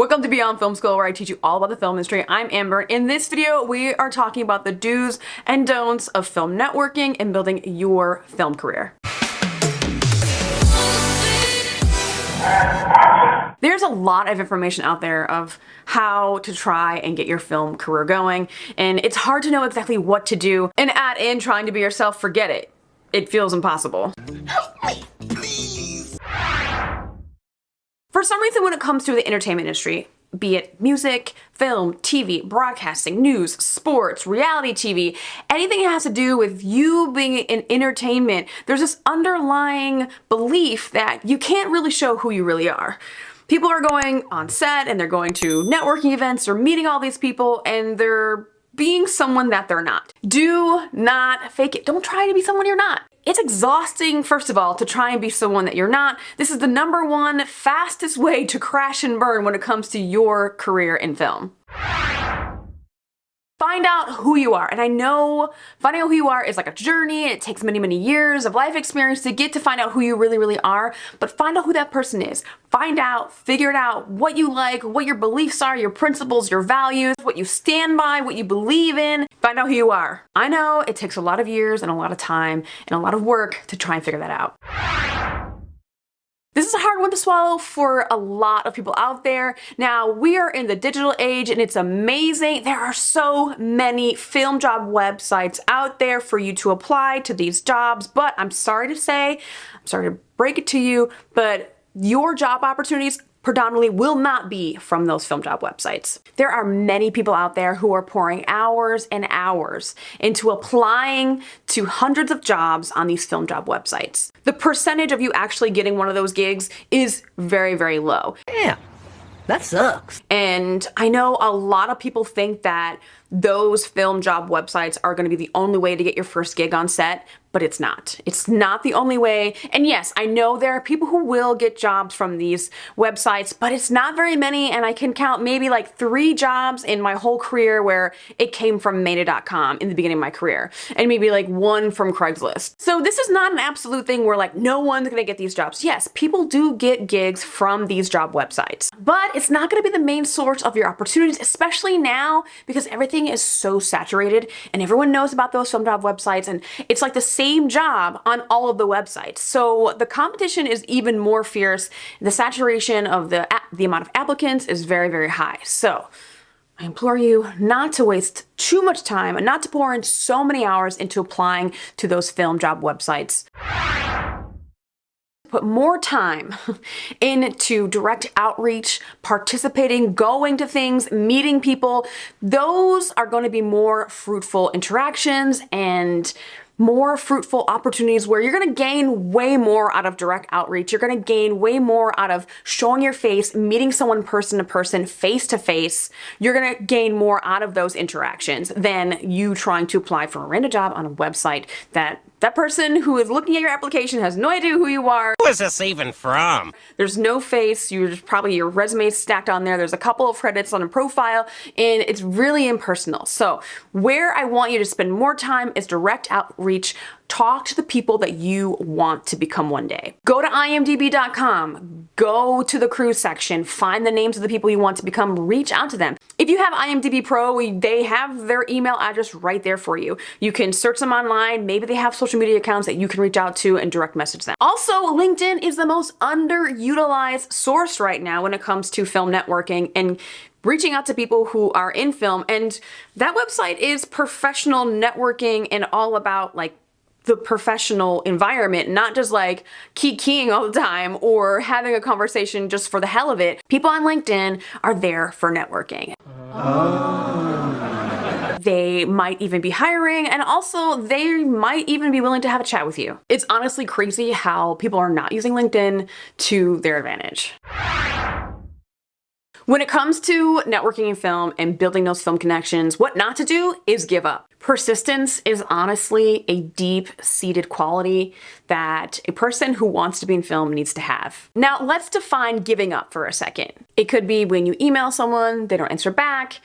Welcome to Beyond Film School, where I teach you all about the film industry. I'm Amber. In this video, we are talking about the do's and don'ts of film networking and building your film career. There's a lot of information out there of how to try and get your film career going, and it's hard to know exactly what to do. And add in trying to be yourself, forget it. It feels impossible. Help me, please. For some reason, when it comes to the entertainment industry, be it music, film, TV, broadcasting, news, sports, reality TV, anything that has to do with you being in entertainment, there's this underlying belief that you can't really show who you really are. People are going on set and they're going to networking events or meeting all these people and they're being someone that they're not. Do not fake it. Don't try to be someone you're not. It's exhausting, first of all, to try and be someone that you're not. This is the #1 fastest way to crash and burn when it comes to your career in film. Find out who you are. And I know finding out who you are is like a journey. It takes many, many years of life experience to get to find out who you really, really are. But find out who that person is. Find out, figure it out, what you like, what your beliefs are, your principles, your values, what you stand by, what you believe in. Find out who you are. I know it takes a lot of years and a lot of time and a lot of work to try and figure that out. This is a hard one to swallow for a lot of people out there. Now, we are in the digital age and it's amazing. There are so many film job websites out there for you to apply to these jobs, but I'm sorry to break it to you, but your job opportunities predominantly will not be from those film job websites. There are many people out there who are pouring hours and hours into applying to hundreds of jobs on these film job websites. The percentage of you actually getting one of those gigs is very, very low. Damn, that sucks. And I know a lot of people think that those film job websites are going to be the only way to get your first gig on set, but it's not. It's not the only way. And yes, I know there are people who will get jobs from these websites, but it's not very many. And I can count maybe like 3 jobs in my whole career where it came from Meta.com in the beginning of my career, and maybe like 1 from Craigslist. So this is not an absolute thing where like no one's going to get these jobs. Yes, people do get gigs from these job websites, but it's not going to be the main source of your opportunities, especially now because everything is so saturated and everyone knows about those film job websites, and it's like the same job on all of the websites. So the competition is even more fierce. The saturation of the amount of applicants is very, very high. So I implore you not to waste too much time and not to pour in so many hours into applying to those film job websites. Put more time into direct outreach, participating, going to things, meeting people. Those are going to be more fruitful interactions and more fruitful opportunities where you're going to gain way more out of direct outreach. You're going to gain way more out of showing your face, meeting someone person to person, face to face. You're going to gain more out of those interactions than you trying to apply for a random job on a website that person who is looking at your application has no idea who you are. Who is this even from? There's no face. Probably your resume stacked on there. There's a couple of credits on a profile, and it's really impersonal. So where I want you to spend more time is direct outreach. Talk to the people that you want to become one day. Go to imdb.com, go to the crew section, find the names of the people you want to become, reach out to them. If you have IMDb Pro, they have their email address right there for you. You can search them online. Maybe they have social media accounts that you can reach out to and direct message them. Also, LinkedIn is the most underutilized source right now when it comes to film networking and reaching out to people who are in film. And that website is professional networking and all about like the professional environment, not just like keying all the time or having a conversation just for the hell of it. People on LinkedIn are there for networking. Oh. They might even be hiring, and also they might even be willing to have a chat with you. It's honestly crazy how people are not using LinkedIn to their advantage. When it comes to networking in film and building those film connections, what not to do is give up. Persistence is honestly a deep-seated quality that a person who wants to be in film needs to have. Now, let's define giving up for a second. It could be when you email someone, they don't answer back,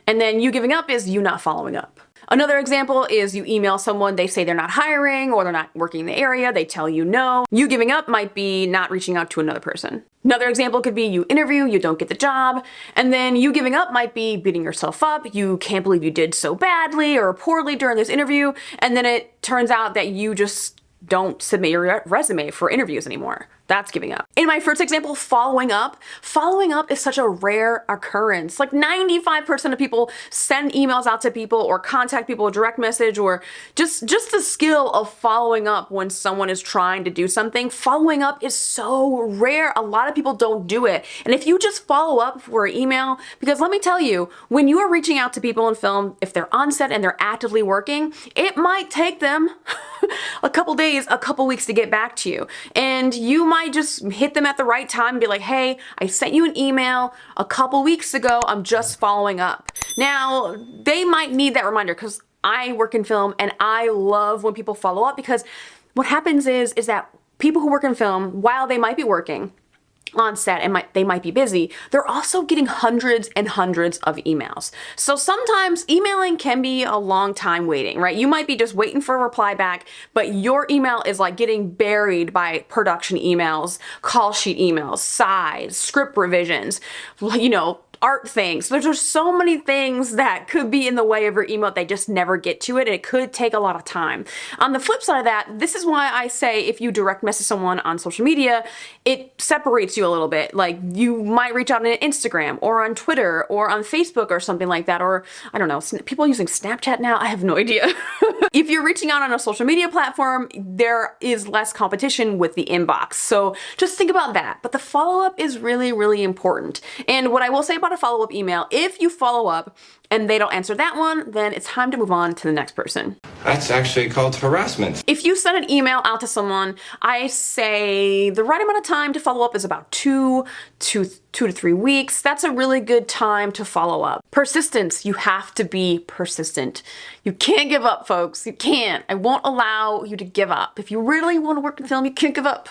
and then you giving up is you not following up. Another example is you email someone, they say they're not hiring or they're not working in the area, they tell you no. You giving up might be not reaching out to another person. Another example could be you interview, you don't get the job, and then you giving up might be beating yourself up. You can't believe you did so badly or poorly during this interview, and then it turns out that you just don't submit your resume for interviews anymore. That's giving up. In my first example, following up is such a rare occurrence. Like 95% of people send emails out to people or contact people, direct message, or just the skill of following up when someone is trying to do something. Following up is so rare. A lot of people don't do it. And if you just follow up for an email, because let me tell you, when you are reaching out to people in film, if they're on set and they're actively working, it might take them a couple days, a couple weeks to get back to you. And you might just hit them at the right time and be like, hey, I sent you an email a couple weeks ago, I'm just following up. Now, they might need that reminder because I work in film and I love when people follow up, because what happens is that people who work in film, while they might be working on set and they might be busy, they're also getting hundreds and hundreds of emails. So sometimes emailing can be a long time waiting, right? You might be just waiting for a reply back, but your email is like getting buried by production emails, call sheet emails, size, script revisions, art things. There's just so many things that could be in the way of your email. They just never get to it, and it could take a lot of time. On the flip side of that, this is why I say if you direct message someone on social media, it separates you a little bit. Like you might reach out on Instagram or on Twitter or on Facebook or something like that, or I don't know, people using Snapchat now, I have no idea. If you're reaching out on a social media platform, there is less competition with the inbox. So just think about that. But the follow-up is really, really important. And what I will say about a follow-up email, if you follow up and they don't answer that one, then it's time to move on to the next person. That's actually called harassment. If you send an email out to someone, I say the right amount of time to follow up is about 2 to 3 weeks. That's a really good time to follow up. Persistence, you have to be persistent. You can't give up, folks. You can't. I won't allow you to give up. If you really want to work in film, you can't give up.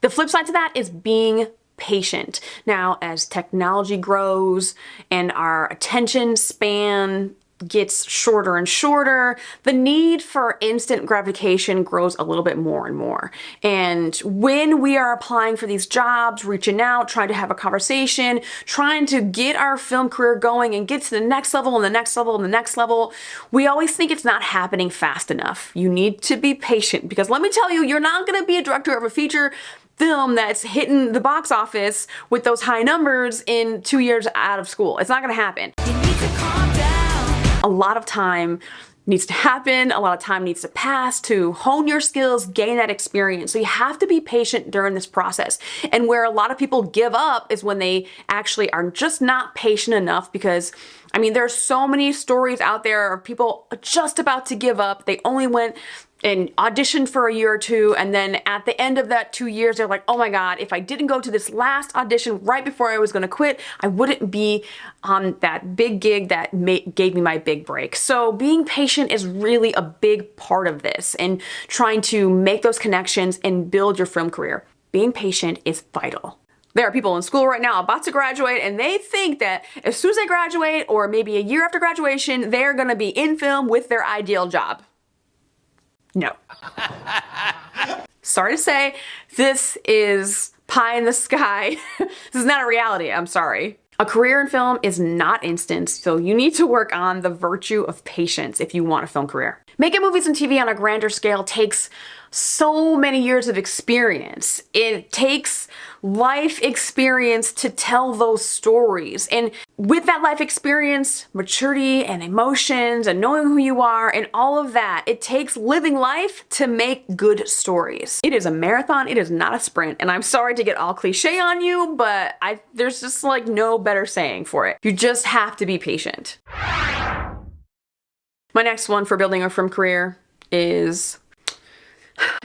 The flip side to that is being patient. Now, as technology grows and our attention span gets shorter and shorter, the need for instant gratification grows a little bit more and more. And when we are applying for these jobs, reaching out, trying to have a conversation, trying to get our film career going and get to the next level and the next level and the next level, we always think it's not happening fast enough. You need to be patient, because let me tell you, you're not going to be a director of a feature film that's hitting the box office with those high numbers in 2 years out of school. It's not going to happen. You need to calm down. A lot of time needs to happen. A lot of time needs to pass to hone your skills, gain that experience. So you have to be patient during this process. And where a lot of people give up is when they actually are just not patient enough, because there's so many stories out there of people just about to give up. They only went and auditioned for a year or two, and then at the end of that 2 years, they're like, oh my God, if I didn't go to this last audition right before I was gonna quit, I wouldn't be on that big gig that gave me my big break. So being patient is really a big part of this, and trying to make those connections and build your film career. Being patient is vital. There are people in school right now about to graduate, and they think that as soon as they graduate, or maybe a year after graduation, they're gonna be in film with their ideal job. No. Sorry to say, this is pie in the sky. This is not a reality, I'm sorry. A career in film is not instant, so you need to work on the virtue of patience if you want a film career. Making movies and TV on a grander scale takes so many years of experience. It takes life experience to tell those stories. And with that life experience, maturity and emotions and knowing who you are and all of that, it takes living life to make good stories. It is a marathon, it is not a sprint. And I'm sorry to get all cliche on you, but there's just like no better saying for it. You just have to be patient. My next one for building a film career is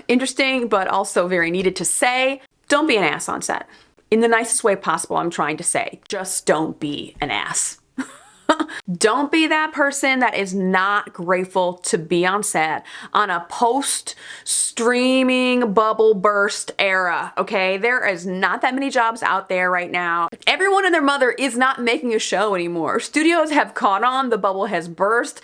interesting, but also very needed to say. Don't be an ass on set. In the nicest way possible, I'm trying to say. Just don't be an ass. Don't be that person that is not grateful to be on set on a post-streaming bubble burst era, okay? There is not that many jobs out there right now. Everyone and their mother is not making a show anymore. Studios have caught on, the bubble has burst.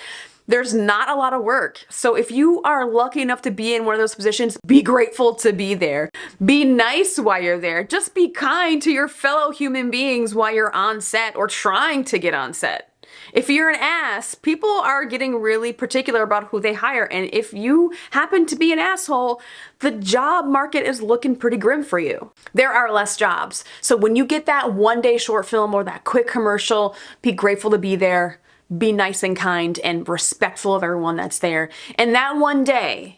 There's not a lot of work. So if you are lucky enough to be in one of those positions, be grateful to be there. Be nice while you're there. Just be kind to your fellow human beings while you're on set or trying to get on set. If you're an ass, people are getting really particular about who they hire, and if you happen to be an asshole, the job market is looking pretty grim for you. There are less jobs. So when you get that one-day short film or that quick commercial, be grateful to be there. Be nice and kind and respectful of everyone that's there. And that one day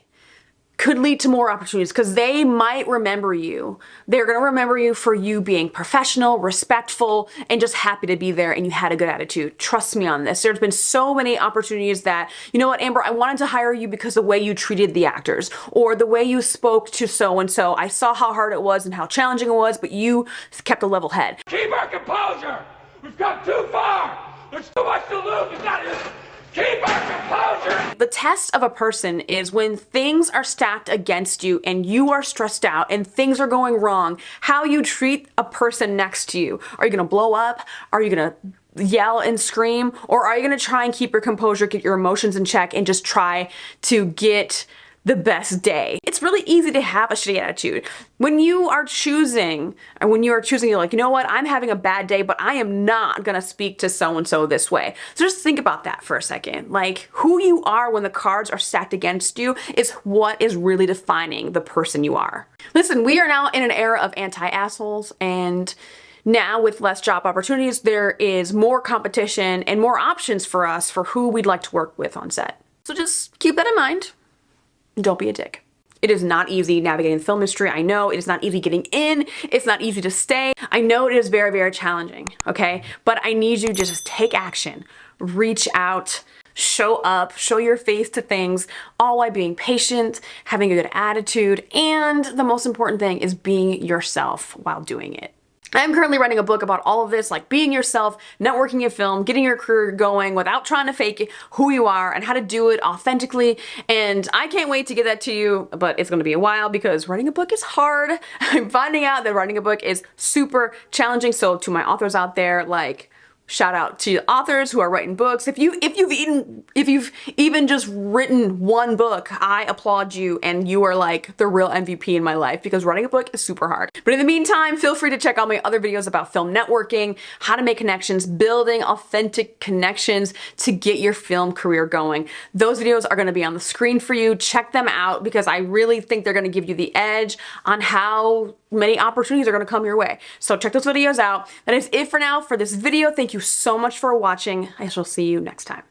could lead to more opportunities because they might remember you. They're going to remember you for you being professional, respectful, and just happy to be there and you had a good attitude. Trust me on this. There's been so many opportunities that, you know what, Amber, I wanted to hire you because the way you treated the actors or the way you spoke to so-and-so. I saw how hard it was and how challenging it was, but you kept a level head. Keep our composure! We've come too far! There's too much to lose! We've got to keep our composure! The test of a person is when things are stacked against you and you are stressed out and things are going wrong, how you treat a person next to you. Are you gonna blow up? Are you gonna yell and scream? Or are you gonna try and keep your composure, get your emotions in check, and just try to get the best day? It's really easy to have a shitty attitude. When you are choosing, you're like, you know what, I'm having a bad day, but I am not gonna speak to so-and-so this way. So just think about that for a second. Like, who you are when the cards are stacked against you is what is really defining the person you are. Listen, we are now in an era of anti-assholes, and now with less job opportunities, there is more competition and more options for us for who we'd like to work with on set. So just keep that in mind. Don't be a dick. It is not easy navigating the film industry. I know it is not easy getting in. It's not easy to stay. I know it is very, very challenging, okay? But I need you to just take action, reach out, show up, show your face to things, all while being patient, having a good attitude, and the most important thing is being yourself while doing it. I'm currently writing a book about all of this, like being yourself, networking in film, getting your career going without trying to fake who you are and how to do it authentically. And I can't wait to get that to you, but it's gonna be a while because writing a book is hard. I'm finding out that writing a book is super challenging. So to my authors out there, like, shout out to authors who are writing books. If you've even just written one book, I applaud you, and you are like the real MVP in my life because writing a book is super hard. But in the meantime, feel free to check out my other videos about film networking, how to make connections, building authentic connections to get your film career going. Those videos are gonna be on the screen for you. Check them out because I really think they're gonna give you the edge on how many opportunities are gonna come your way. So check those videos out. That is it for now for this video. Thank you so much for watching. I shall see you next time.